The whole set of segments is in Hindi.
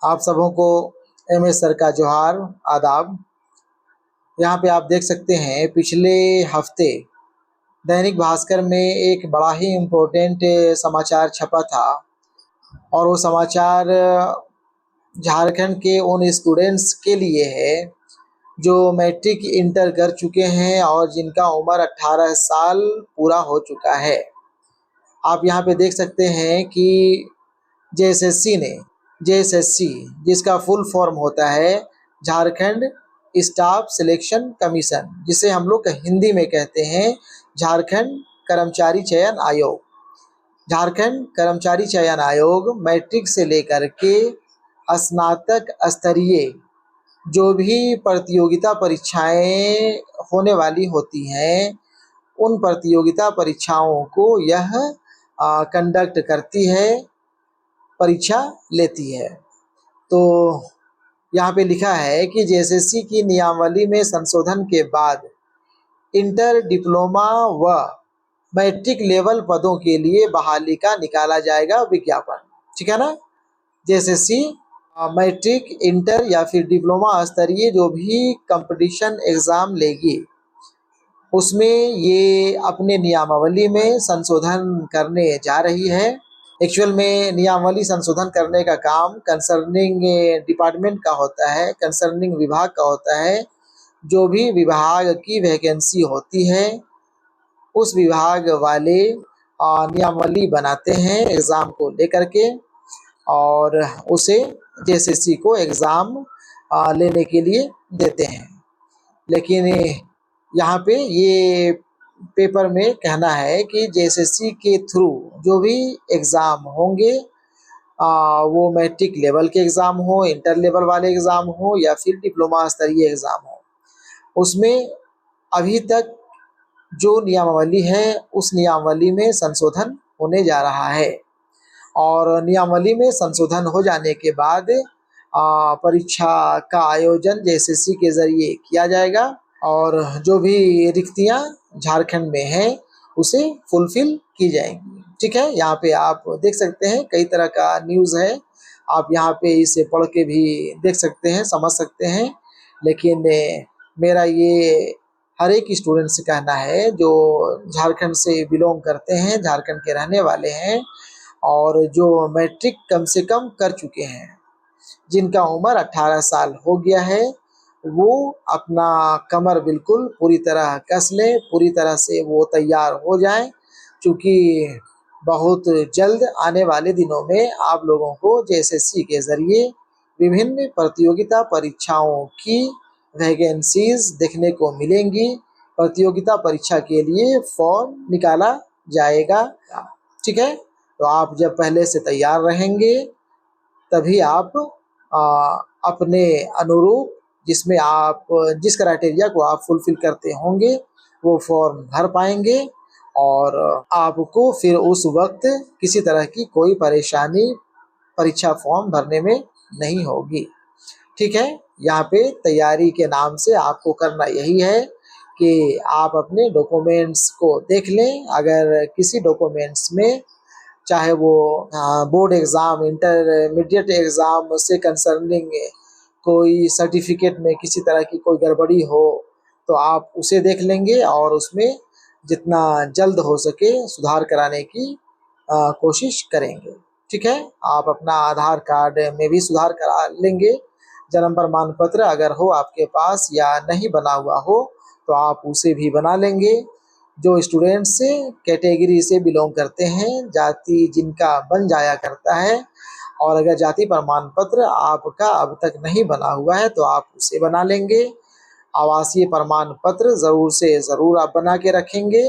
आप सबों को एमएस सर का जोहार, आदाब। यहाँ पे आप देख सकते हैं पिछले हफ्ते दैनिक भास्कर में एक बड़ा ही इम्पोर्टेंट समाचार छपा था और वो समाचार झारखंड के उन स्टूडेंट्स के लिए है जो मैट्रिक इंटर कर चुके हैं और जिनका उम्र 18 साल पूरा हो चुका है। आप यहाँ पे देख सकते हैं कि जेएसएससी जिसका फुल फॉर्म होता है झारखंड स्टाफ सिलेक्शन कमीशन, जिसे हम लोग हिंदी में कहते हैं झारखंड कर्मचारी चयन आयोग। झारखंड कर्मचारी चयन आयोग मैट्रिक से लेकर के स्नातक स्तरीय जो भी प्रतियोगिता परीक्षाएं होने वाली होती हैं, उन प्रतियोगिता परीक्षाओं को यह कंडक्ट करती है, परीक्षा लेती है। तो यहाँ पे लिखा है कि जेएसएससी की नियमावली में संशोधन के बाद इंटर, डिप्लोमा व मैट्रिक लेवल पदों के लिए बहाली का निकाला जाएगा विज्ञापन। ठीक है ना। जेएसएससी मैट्रिक, इंटर या फिर डिप्लोमा स्तरीय जो भी कंपटीशन एग्ज़ाम लेगी, उसमें ये अपने नियमावली में संशोधन करने जा रही है। एक्चुअल में नियमावली संशोधन करने का काम कंसर्निंग डिपार्टमेंट का होता है, कंसर्निंग विभाग का होता है। जो भी विभाग की वैकेंसी होती है, उस विभाग वाले नियमावली बनाते हैं एग्ज़ाम को लेकर के और उसे जेएसएससी को एग्ज़ाम लेने के लिए देते हैं। लेकिन यहाँ पे ये पेपर में कहना है कि जेएसएससी के थ्रू जो भी एग्ज़ाम होंगे, वो मैट्रिक लेवल के एग्ज़ाम हो, इंटर लेवल वाले एग्ज़ाम हो या फिर डिप्लोमा स्तरीय एग्ज़ाम हो, उसमें अभी तक जो नियमावली है उस नियमावली में संशोधन होने जा रहा है और नियमावली में संशोधन हो जाने के बाद परीक्षा का आयोजन जेएसएससी के ज़रिए किया जाएगा और जो भी रिक्तियाँ झारखंड में हैं उसे फुलफिल की जाएंगी। ठीक है। यहाँ पे आप देख सकते हैं कई तरह का न्यूज़ है, आप यहाँ पे इसे पढ़ के भी देख सकते हैं, समझ सकते हैं। लेकिन मेरा ये हर एक स्टूडेंट से कहना है जो झारखंड से बिलोंग करते हैं, झारखंड के रहने वाले हैं और जो मैट्रिक कम से कम कर चुके हैं, जिनका उम्र 18 साल हो गया है, वो अपना कमर बिल्कुल पूरी तरह कस लें, पूरी तरह से वो तैयार हो जाएं, क्योंकि बहुत जल्द आने वाले दिनों में आप लोगों को जेएसएससी के ज़रिए विभिन्न प्रतियोगिता परीक्षाओं की वैकेंसीज देखने को मिलेंगी। प्रतियोगिता परीक्षा के लिए फॉर्म निकाला जाएगा। ठीक है। तो आप जब पहले से तैयार रहेंगे तभी आप अपने अनुरूप जिसमें आप जिस क्राइटेरिया को आप फुलफिल करते होंगे वो फॉर्म भर पाएंगे और आपको फिर उस वक्त किसी तरह की कोई परेशानी परीक्षा फॉर्म भरने में नहीं होगी। ठीक है। यहाँ पे तैयारी के नाम से आपको करना यही है कि आप अपने डॉक्यूमेंट्स को देख लें। अगर किसी डॉक्यूमेंट्स में चाहे वो बोर्ड एग्ज़ाम, इंटरमीडिएट एग्ज़ाम से कंसर्निंग कोई सर्टिफिकेट में किसी तरह की कोई गड़बड़ी हो तो आप उसे देख लेंगे और उसमें जितना जल्द हो सके सुधार कराने की कोशिश करेंगे। ठीक है। आप अपना आधार कार्ड में भी सुधार करा लेंगे, जन्म प्रमाण पत्र अगर हो आपके पास या नहीं बना हुआ हो तो आप उसे भी बना लेंगे। जो स्टूडेंट्स कैटेगरी से बिलोंग करते हैं, जाति जिनका बन जाया करता है, और अगर जाति प्रमाण पत्र आपका अब तक नहीं बना हुआ है तो आप उसे बना लेंगे। आवासीय प्रमाण पत्र ज़रूर से ज़रूर आप बना के रखेंगे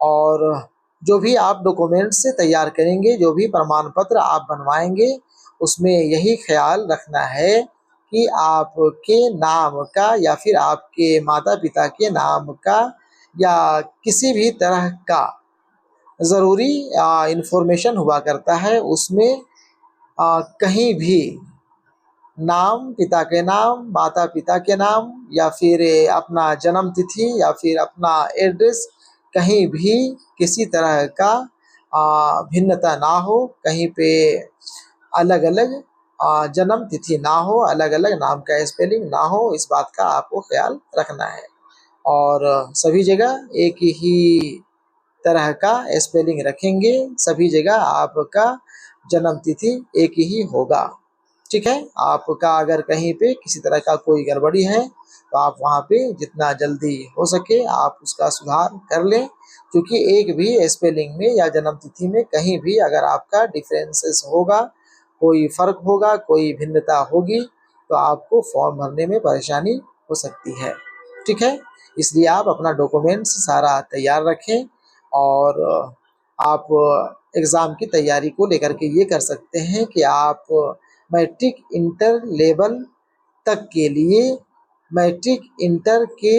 और जो भी आप डॉक्यूमेंट्स से तैयार करेंगे, जो भी प्रमाण पत्र आप बनवाएंगे, उसमें यही ख्याल रखना है कि आपके नाम का या फिर आपके माता पिता के नाम का या किसी भी तरह का ज़रूरी इंफॉर्मेशन हुआ करता है, उसमें कहीं भी नाम, पिता के नाम, माता पिता के नाम या फिर अपना जन्म तिथि या फिर अपना एड्रेस, कहीं भी किसी तरह का भिन्नता ना हो, कहीं पे अलग अलग जन्म तिथि ना हो, अलग अलग नाम का स्पेलिंग ना हो, इस बात का आपको ख्याल रखना है। और सभी जगह एक ही तरह का स्पेलिंग रखेंगे, सभी जगह आपका जन्म तिथि एक ही होगा। ठीक है, आपका अगर कहीं पे किसी तरह का कोई गड़बड़ी है तो आप वहाँ पे जितना जल्दी हो सके आप उसका सुधार कर लें, क्योंकि एक भी स्पेलिंग में या जन्म तिथि में कहीं भी अगर आपका डिफरेंसेस होगा, कोई फर्क होगा, कोई भिन्नता होगी, तो आपको फॉर्म भरने में परेशानी हो सकती है। ठीक है, इसलिए आप अपना डॉक्यूमेंट्स सारा तैयार रखें और आप एग्ज़ाम की तैयारी को लेकर के ये कर सकते हैं कि आप मैट्रिक इंटर लेवल तक के लिए मैट्रिक इंटर के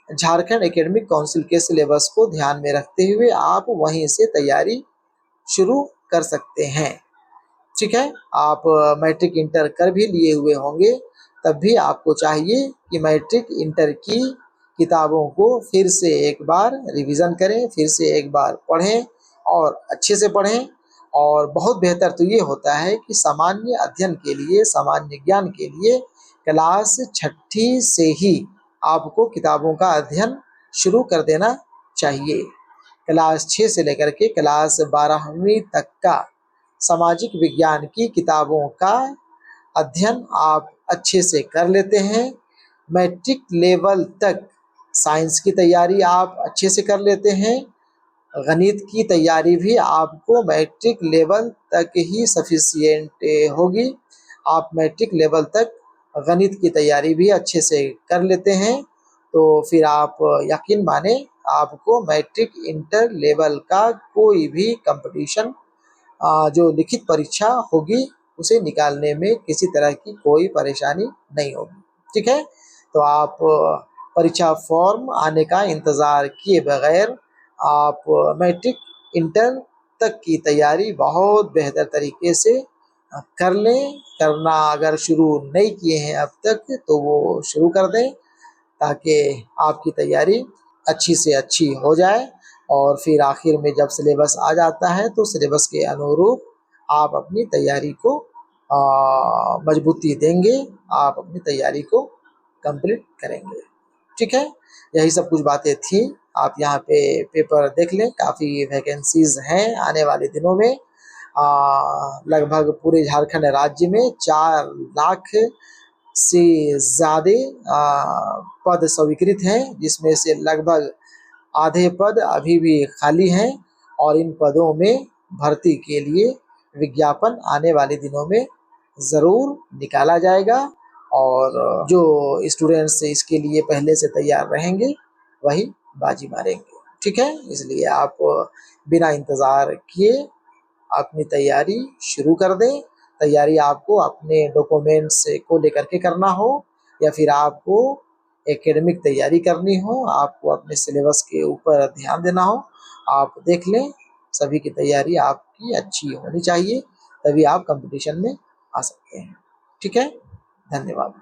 झारखंड एकेडमिक काउंसिल के सिलेबस को ध्यान में रखते हुए आप वहीं से तैयारी शुरू कर सकते हैं। ठीक है, आप मैट्रिक इंटर कर भी लिए हुए होंगे, तब भी आपको चाहिए कि मैट्रिक इंटर की किताबों को फिर से एक बार रिवीजन करें, फिर से एक बार पढ़ें और अच्छे से पढ़ें। और बहुत बेहतर तो ये होता है कि सामान्य अध्ययन के लिए, सामान्य ज्ञान के लिए क्लास 6ठी से ही आपको किताबों का अध्ययन शुरू कर देना चाहिए। क्लास 6 से लेकर के क्लास 12वीं तक का सामाजिक विज्ञान की किताबों का अध्ययन आप अच्छे से कर लेते हैं, मैट्रिक लेवल तक साइंस की तैयारी आप अच्छे से कर लेते हैं, गणित की तैयारी भी आपको मैट्रिक लेवल तक ही सफिशिएंट होगी। आप मैट्रिक लेवल तक गणित की तैयारी भी अच्छे से कर लेते हैं, तो फिर आप यकीन माने आपको मैट्रिक इंटर लेवल का कोई भी कंपटीशन जो लिखित परीक्षा होगी उसे निकालने में किसी तरह की कोई परेशानी नहीं होगी। ठीक है, तो आप परीक्षा फॉर्म आने का इंतज़ार किए बगैर आप मैट्रिक इंटर तक की तैयारी बहुत बेहतर तरीके से कर लें। करना अगर शुरू नहीं किए हैं अब तक तो वो शुरू कर दें, ताकि आपकी तैयारी अच्छी से अच्छी हो जाए और फिर आखिर में जब सिलेबस आ जाता है तो सिलेबस के अनुरूप आप अपनी तैयारी को मजबूती देंगे, आप अपनी तैयारी को कंप्लीट करेंगे। ठीक है, यही सब कुछ बातें थी। आप यहाँ पे पेपर देख लें, काफ़ी वैकेंसीज हैं आने वाले दिनों में। लगभग पूरे झारखंड राज्य में 4 लाख से ज़्यादा पद स्वीकृत हैं, जिसमें से लगभग आधे पद अभी भी खाली हैं और इन पदों में भर्ती के लिए विज्ञापन आने वाले दिनों में ज़रूर निकाला जाएगा और जो स्टूडेंट्स इसके लिए पहले से तैयार रहेंगे वही बाजी मारेंगे। ठीक है, इसलिए आप बिना इंतज़ार किए अपनी तैयारी शुरू कर दें। तैयारी आपको अपने डॉक्यूमेंट्स को लेकर के करना हो या फिर आपको एकेडमिक तैयारी करनी हो, आपको अपने सिलेबस के ऊपर ध्यान देना हो, आप देख लें। सभी की तैयारी आपकी अच्छी होनी चाहिए, तभी आप कंपटीशन में आ सकते हैं। ठीक है, धन्यवाद।